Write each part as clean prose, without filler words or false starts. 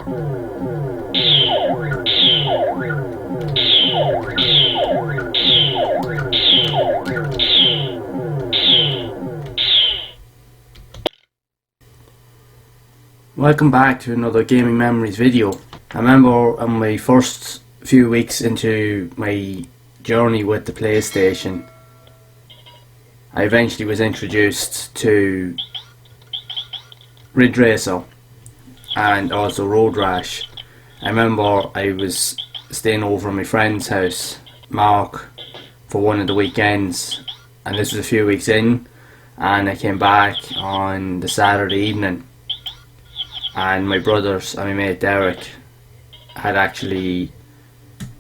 Welcome back to another Gaming Memories video. I remember on my first few weeks into my journey with the PlayStation, I eventually was introduced to Ridge Racer and also Road Rash. I remember I was staying over at my friend's house, Mark, for one of the weekends, and this was a few weeks in, and I came back on the Saturday evening, and my brothers and my mate Derek had actually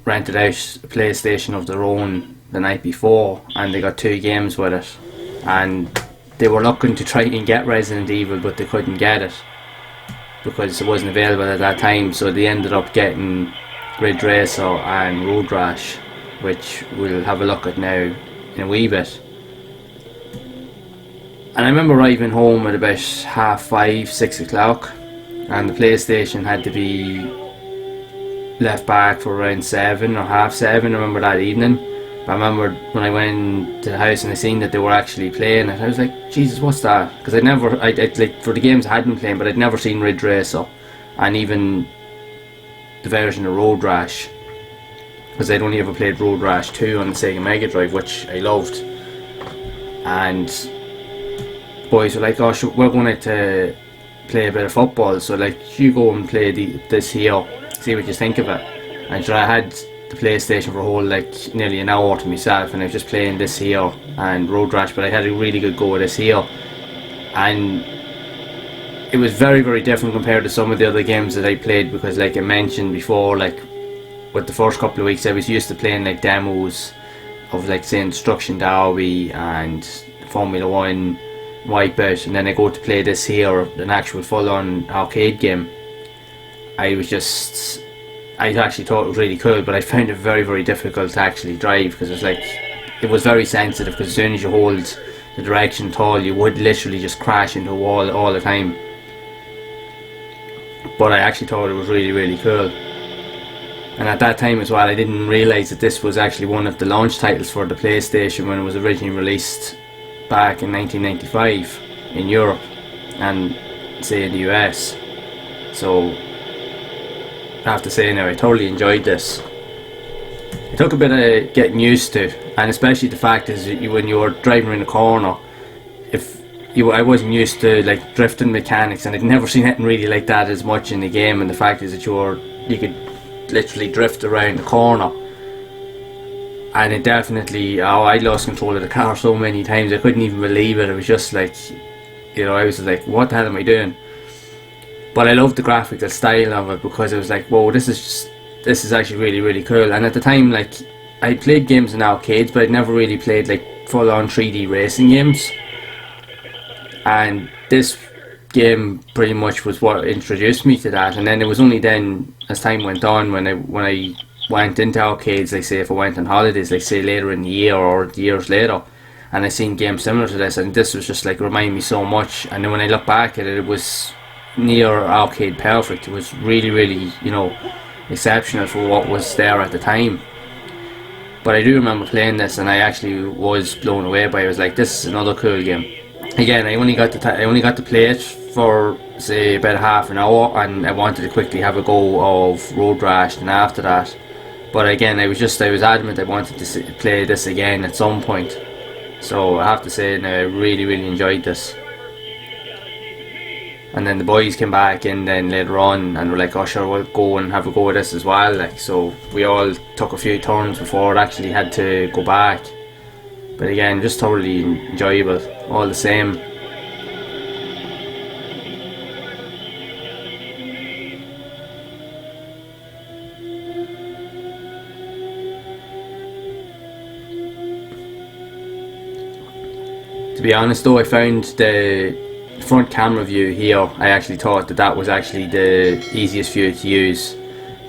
rented out a PlayStation of their own the night before, and they got 2 games with it, and they were looking to try and get Resident Evil, but they couldn't get it because it wasn't available at that time, so they ended up getting Ridge Racer and Road Rash, which we'll have a look at now in a wee bit. And I remember arriving home at about 5:30, 6 o'clock, and the PlayStation had to be left back for around 7 or half 7. I remember that evening. But I remember when I went to the house and I seen that they were actually playing it, I was like, Jesus, what's that? Because I'd like, for the games I had been playing, but I'd never seen Ridge Racer and even the version of Road Rash, because I'd only ever played Road Rash 2 on the Sega Mega Drive, which I loved. And boys were like, oh, we're going to play a bit of football, so like, you go and play this here, see what you think of it. And so I had the PlayStation for a whole like nearly an hour to myself, and I was just playing this here and Road Rash, but I had a really good go at this here, and it was very, very different compared to some of the other games that I played, because like I mentioned before, like with the first couple of weeks I was used to playing like demos of like say Destruction Derby and Formula 1, Wipeout, and then I go to play this here, an actual full-on arcade game. I actually thought it was really cool, but I found it very, very difficult to actually drive, because it was very sensitive, because as soon as you hold the direction at all, you would literally just crash into a wall all the time. But I actually thought it was really, really cool. And at that time as well, I didn't realise that this was actually one of the launch titles for the PlayStation when it was originally released back in 1995 in Europe and say in the US. So I have to say now, I totally enjoyed this. It took a bit of getting used to, and especially the fact is that when you were driving in a corner, I wasn't used to like drifting mechanics, and I'd never seen anything really like that as much in the game. And the fact is that you could literally drift around the corner, and it definitely, I lost control of the car so many times I couldn't even believe it. It was just like, I was like, what the hell am I doing? But I loved the graphical style of it, because it was like, whoa, this is actually really, really cool. And at the time, like, I played games in arcades, but I'd never really played like full-on 3D racing games, and this game pretty much was what introduced me to that. And then it was only then, as time went on, when I went into arcades, like say if I went on holidays, like say later in the year or years later, and I seen games similar to this, and this was just like reminding me so much. And then when I look back at it, it was near arcade perfect. It was really, really, exceptional for what was there at the time. But I do remember playing this, and I actually was blown away by it. I was like, this is another cool game. Again, I only got to play it for say about half an hour, and I wanted to quickly have a go of Road Rash and after that. But again, I was adamant I wanted to play this again at some point. So I have to say, I really, really enjoyed this. And then the boys came back in then later on and were like, oh sure, we'll go and have a go at this as well. Like, so we all took a few turns before it actually had to go back. But again, just thoroughly enjoyable all the same. To be honest though, I found the front camera view here, I actually thought that was actually the easiest view to use.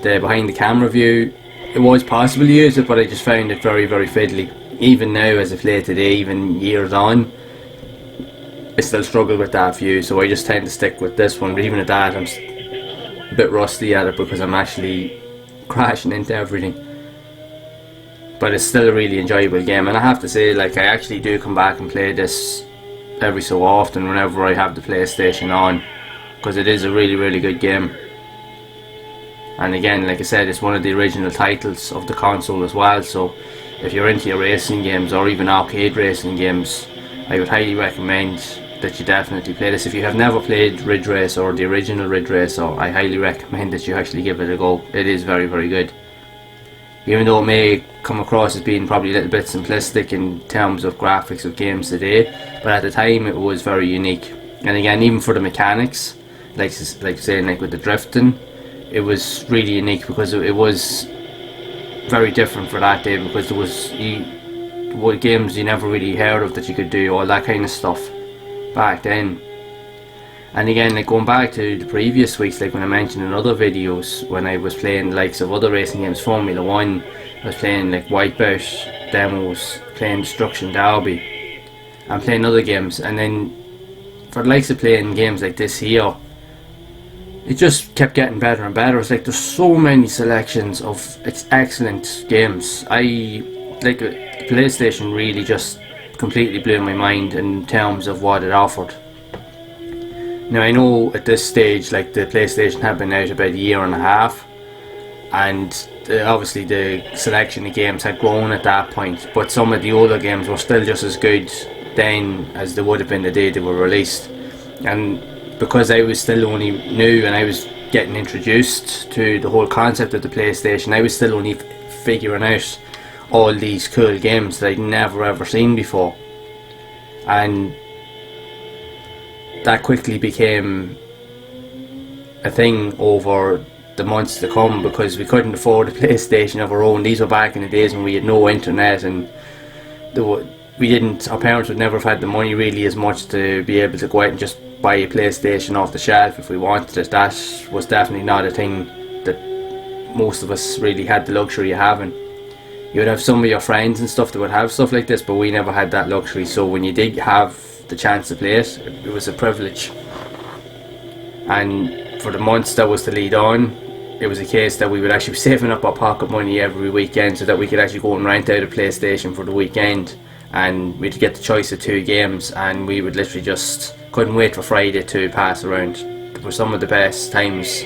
The behind the camera view, it was possible to use it, but I just found it very, very fiddly. Even now as I play today, even years on, I still struggle with that view, so I just tend to stick with this one. But even at that, I'm a bit rusty at it because I'm actually crashing into everything. But it's still a really enjoyable game, and I have to say, like, I actually do come back and play this every so often whenever I have the PlayStation on, because it is a really, really good game. And again, like I said, it's one of the original titles of the console as well, so if you're into your racing games or even arcade racing games, I would highly recommend that you definitely play this. If you have never played Ridge Racer or the original Ridge Racer, I highly recommend that you actually give it a go. It is very, very good. Even though it may come across as being probably a little bit simplistic in terms of graphics of games today, but at the time it was very unique. And again, even for the mechanics, like saying, like with the drifting, it was really unique because it was very different for that day, because there was games you never really heard of that you could do all that kind of stuff back then. And again, like going back to the previous weeks, like when I mentioned in other videos, when I was playing the likes of other racing games, Formula 1, I was playing like Wipeout demos, playing Destruction Derby, and playing other games. And then for the likes of playing games like this here, it just kept getting better and better. It's like there's so many selections of excellent games. The PlayStation really just completely blew my mind in terms of what it offered. Now I know at this stage, like, the PlayStation had been out about a year and a half, and obviously the selection of games had grown at that point, but some of the older games were still just as good then as they would have been the day they were released. And because I was still only new and I was getting introduced to the whole concept of the PlayStation, I was still only figuring out all these cool games that I'd never ever seen before. And that quickly became a thing over the months to come, because we couldn't afford a PlayStation of our own. These were back in the days when we had no internet, and our parents would never have had the money really as much to be able to go out and just buy a PlayStation off the shelf if we wanted it. That was definitely not a thing that most of us really had the luxury of having. You would have some of your friends and stuff that would have stuff like this, but we never had that luxury. So when you did have the chance to play it, it was a privilege. And for the months that was to lead on, it was a case that we would actually be saving up our pocket money every weekend so that we could actually go and rent out a PlayStation for the weekend, and we'd get the choice of 2 games, and we would literally just couldn't wait for Friday to pass around. It was some of the best times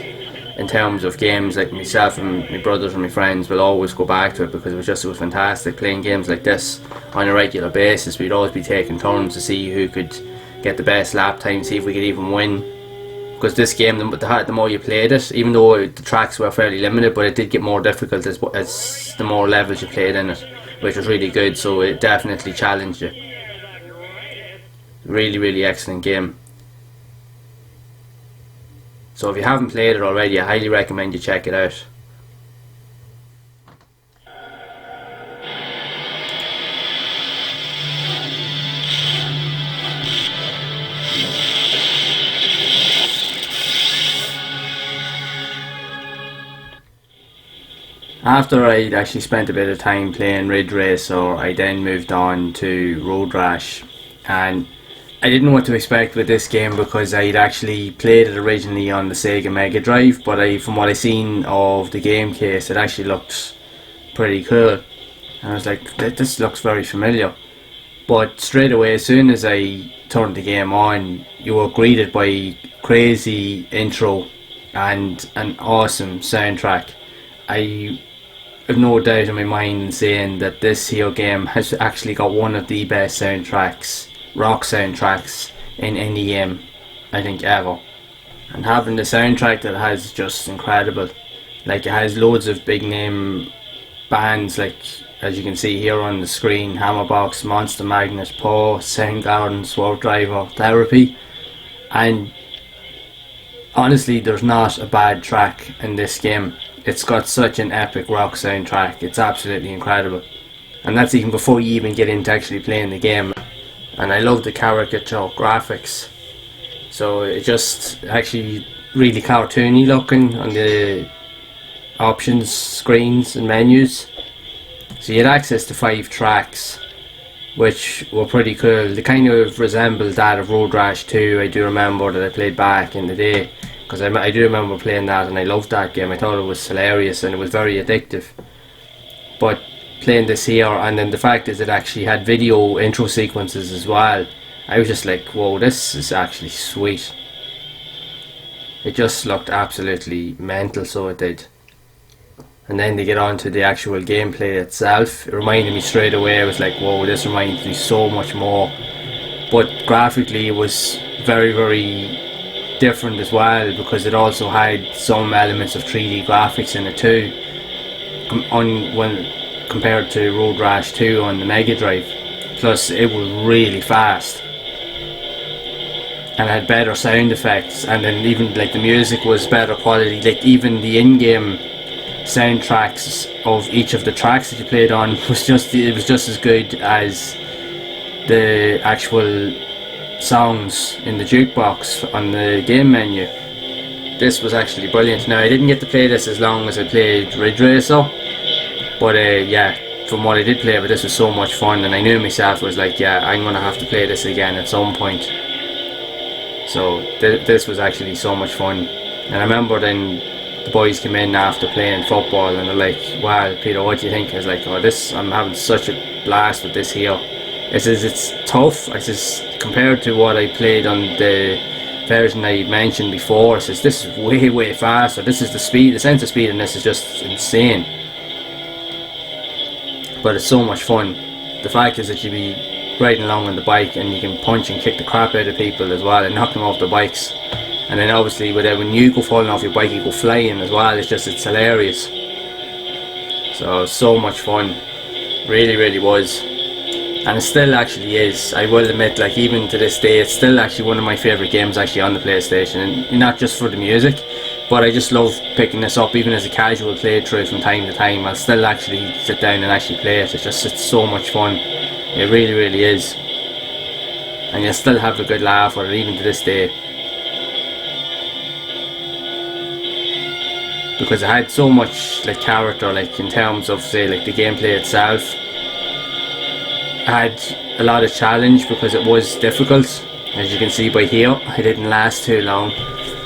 in terms of games. Like, myself and my brothers and my friends will always go back to it, because it was fantastic playing games like this on a regular basis. We'd always be taking turns to see who could get the best lap time, see if we could even win. Because this game, the more you played it, even though the tracks were fairly limited, but it did get more difficult as the more levels you played in it, which was really good. So it definitely challenged you. Really, really excellent game. So if you haven't played it already, I highly recommend you check it out. After I'd actually spent a bit of time playing Ridge Racer, I then moved on to Road Rash, and I didn't know what to expect with this game because I'd actually played it originally on the Sega Mega Drive, but from what I seen of the game case, it actually looked pretty cool, and I was like, this looks very familiar. But straight away, as soon as I turned the game on, you were greeted by a crazy intro and an awesome soundtrack. I have no doubt in my mind in saying that this here game has actually got one of the best soundtracks, rock soundtracks, in any game I think ever. And having the soundtrack that it has is just incredible. Like, it has loads of big name bands, like as you can see here on the screen: Hammerbox, Monster Magnet, Paw, Soundgarden, Swervedriver, Therapy. And honestly, there's not a bad track in this game. It's got such an epic rock soundtrack. It's absolutely incredible. And that's even before you even get into actually playing the game. And I love the caricature graphics. So it just actually really cartoony looking on the options screens and menus. So you had access to 5 tracks, which were pretty cool. They kind of resembled that of Road Rash 2. I do remember that I played back in the day. because I do remember playing that and I loved that game. I thought it was hilarious and it was very addictive. But playing this here, and then the fact is it actually had video intro sequences as well, I was just like, whoa, this is actually sweet. It just looked absolutely mental, so it did. And then to get on to the actual gameplay itself, it reminded me straight away, I was like, whoa, this reminds me so much more. But graphically it was very, very different as well, because it also had some elements of 3D graphics in it too, compared to Road Rash 2 on the Mega Drive. Plus it was really fast and had better sound effects, and then even like the music was better quality. Like even the in-game soundtracks of each of the tracks that you played on was just as good as the actual songs in the jukebox on the game menu. This was actually brilliant. Now I didn't get to play this as long as I played Ridge Racer, but yeah, from what I did play, but this was so much fun, and I knew myself, was like, yeah, I'm gonna have to play this again at some point. So this was actually so much fun. And I remember then the boys came in after playing football and they're like, wow, Peter, what do you think? I was like, oh, I'm having such a blast with this here. I says, it's tough. I says, compared to what I played on the version I mentioned before, I says, this is way, way faster. This is the speed, the sense of speed in this is just insane. But it's so much fun. The fact is that you be riding along on the bike and you can punch and kick the crap out of people as well and knock them off their bikes. And then obviously when you go falling off your bike, you go flying as well. It's hilarious. So much fun. Really, really was. And it still actually is. I will admit, like even to this day, it's still actually one of my favourite games actually on the PlayStation. And not just for the music, but I just love picking this up even as a casual playthrough from time to time. I'll still actually sit down and actually play it. It's so much fun. It really, really is. And you'll still have a good laugh with it even to this day. Because it had so much like character, like in terms of say like the gameplay itself. It had a lot of challenge because it was difficult. As you can see by here, I didn't last too long.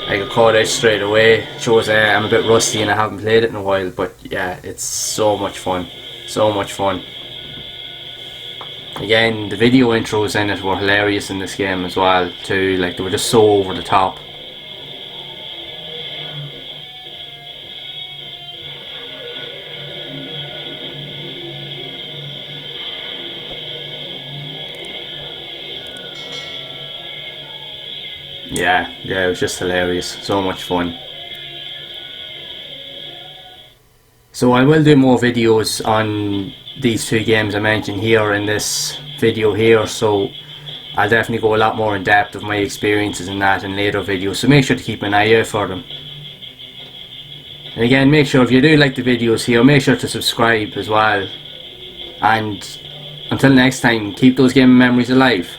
I got caught out straight away. It shows I'm a bit rusty and I haven't played it in a while, but yeah, it's so much fun. So much fun. Again, the video intros in it were hilarious in this game as well too, like they were just so over the top. Yeah, it was just hilarious, so much fun. So I will do more videos on these two games I mentioned here in this video here, so I'll definitely go a lot more in depth of my experiences in that in later videos, so make sure to keep an eye out for them. And again, make sure if you do like the videos here, make sure to subscribe as well, and until next time, keep those gaming memories alive.